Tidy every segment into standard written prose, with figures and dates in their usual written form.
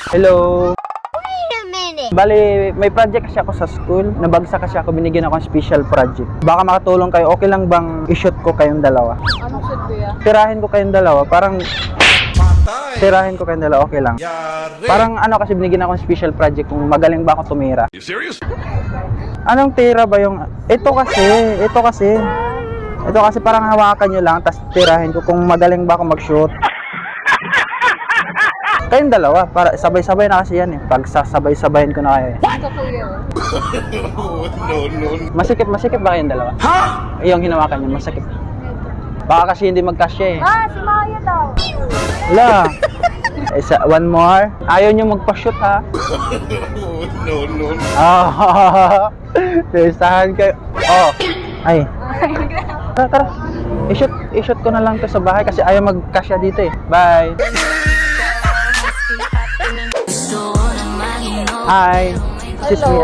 Hello. Bali, may project kasi ako sa school. Nabagsak kasi ako, binigyan ako ng special project. Baka makatulong kayo. Okay lang bang i-shoot ko kayong dalawa? Anong shoot kuya? Tirahin ko kayong dalawa. Parang tirahin ko kayong dalawa. Okay lang. Parang ano kasi binigyan ako ng special project kung magaling ba ako tumira. You serious? Anong tira ba yung... Ito kasi parang hawakan nyo lang, tapos tirahin ko kung magaling ba ako mag-shoot. Kayong dalawa, para sabay-sabay na kasi yan eh. Pag sasabay-sabayin ko na kayo eh. Ito kuya. No. Masikip ba kayong dalawa? Ha? Yung hinawakan nyo, masikip. Baka kasi hindi magkasya eh. Si Maya daw. Wala. One more. Ayaw nyo magpa-shoot ha? No. Ah, testahan kayo. Oh, ay. Tara. I-shoot ko na lang to sa bahay kasi ayaw magkasya dito eh. Bye. Hi. Excuse me.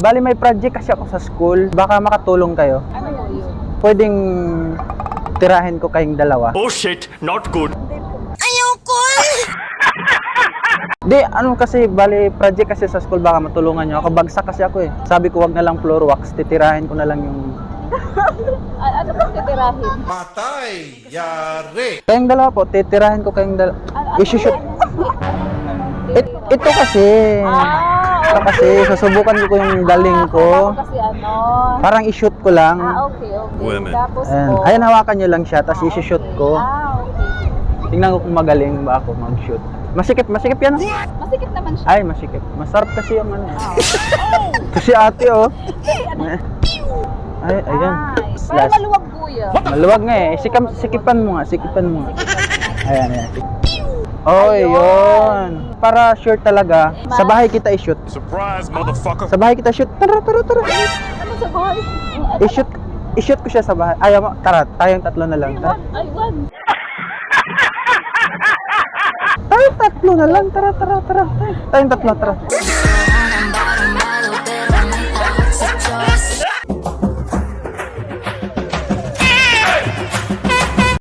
Bali may project kasi ako sa school. Baka makatulong kayo. Ano mo yun? Pwedeng tirahin ko kayong dalawa. Oh shit, not good. Di, ano kasi, bali, project kasi sa school, baka matulungan nyo. Ako, bagsak kasi ako eh. Sabi ko, wag na lang floor wax, titirahin ko na lang yung... Ano bang titirahin? Patay, yari. Kayong dalawa po, titirahin ko kayong dalawa. I-shoot. Ito kasi. Ito kasi, susubukan ko yung galing ko. Kasi ano? Parang i-shoot ko lang. Okay. Women. Tapos Ayan, po. ayan, hawakan nyo lang siya, tapos i-shoot ko. Okay. Tingnan ko kung magaling ba ako mag-shoot. Masikip yan. Masikip naman siya. Ay, masikip. Masarap kasi yung ano. Kasi ate, oh. Ay, ayan. Pero maluwag kuya. Maluwag nga eh. Sikipan mo nga. Ayan. Oh, yun. Para sure talaga. Sa bahay kita i-shoot. Surprise, motherfucker. Sa bahay kita shoot. Tara. Ano sa bahay? I-shoot ko siya sa bahay. Ayaw mo. Tara, tayong tatlo na lang. Ay, one. Tayong tatlo na lang. Tara. Tayong tatlo, tara.